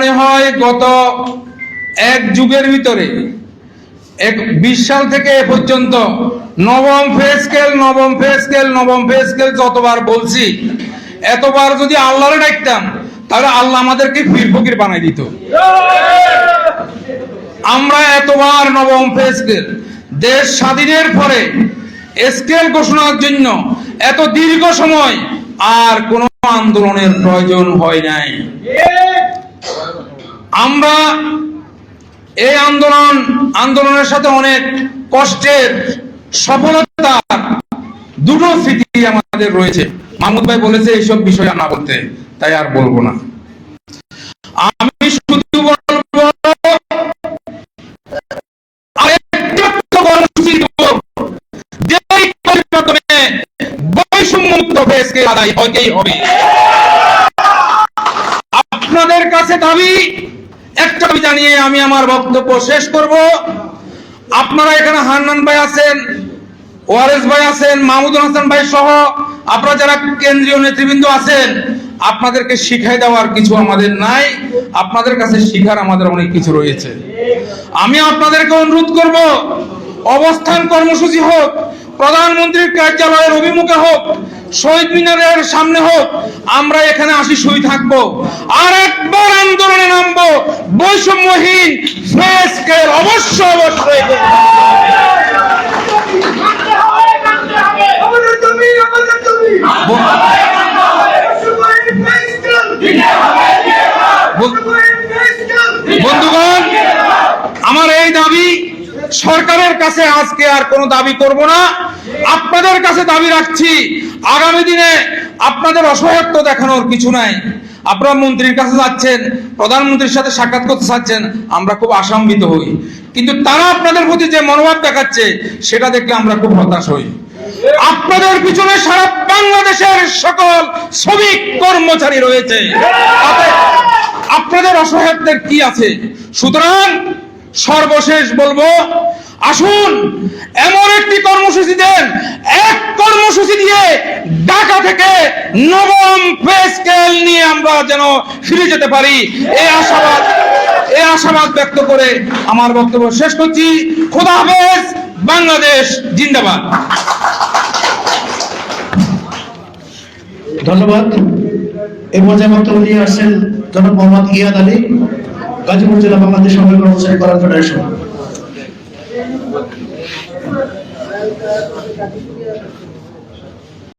মনে হয় গত এক যুগের ভিতরে 20 সাল থেকে এ পর্যন্ত নবম পে স্কেল যতবার বলছি, এতবার যদি আল্লাহরে ডাকতাম তাহলে আল্লাহ আমাদেরকে পীর ফকির বানাই দিত। আমরা এতবার নবম পে স্কেল, দেশ স্বাধীনের পরে স্কেল ঘোষণার জন্য এত দীর্ঘ সময় আর কোন আন্দোলনের প্রয়োজন হয় নাই। আমরা এই আন্দোলনের সাথে অনেক কষ্টের, সফলতা, দুটো স্মৃতি আমাদের রয়েছে। মাহমুদ ভাই বলেছে এইসব বিষয় না বলতে, তাই আর বলবো না। আমি শুধু বলবো বৈষম্যমুক্ত দেশকে আদায় হতেই হবে। আপনাদের কাছে দাবি একটা দাবি জানিয়ে আমি আমার বক্তব্য শেষ করব। আপনারা এখানে হান্নান ভাই আছেন, ওয়ারেস ভাই আছেন, মাহমুদুল হাসান ভাই সহ আপনারা যারা কেন্দ্রীয় নেতৃবৃন্দ আছেন, আপনাদেরকে শিখাই দেওয়ার কিছু আমাদের নাই। আপনাদের কাছে শিখার আমাদের অনেক কিছু রয়েছে। আমি আপনাদেরকে অনুরোধ করব, অবস্থান কর্মসূচি হোক, প্রধানমন্ত্রীর কার্যালয়ের অভিমুখে হোক, শহীদ মিনারের সামনে হোক, আমরা এখানে আসি শুই থাকবো। আর একবার আন্দোলনে নামবো, বৈষম্যহীন পে স্কেল অবশ্যই বন্ধুগণ, আমার এই দাবি সরকারের কাছে আজকে আর কোনো দাবি করব না, আপনাদের কাছে দাবি রাখছি। আগামী দিনে আপনাদের অসহায়ত্ব দেখানোর কিছু নাই। আপনারা মন্ত্রীর কাছে যাচ্ছেন, প্রধানমন্ত্রীর সাথে সাক্ষাৎ করতে চাচ্ছেন, আমরা খুব আশান্বিত হই, কিন্তু তারা আপনাদের প্রতি যে মনোভাব দেখাচ্ছে সেটা দেখলে আমরা খুব হতাশ হই। আপনাদের পিছনে সারা বাংলাদেশের সকল শ্রমিক কর্মচারী রয়েছে, আপনাদের অসহায়ত্বের কি আছে? সুতরাং সর্বশেষ বলবো, আসুন এমন একটি কর্মসূচি দেন, এক কর্মসূচি দিয়ে ঢাকা থেকে নবম পে স্কেল নিয়ে আমরা যেন ফিরে যেতে পারি, এই আশাবাদ ব্যক্ত করে আমার বক্তব্য শেষ করছি। খোদা হাফেজ, বাংলাদেশ জিন্দাবাদ। ধন্যবাদ। এই পর্যায়ে বক্তব্য নিয়ে আসছেন জনাব মোহাম্মদ ইয়াদ আলী, গাজীপুর জেলা বাংলাদেশ সরকারি কর্মচারী কল্যাণ ফেডারেশন।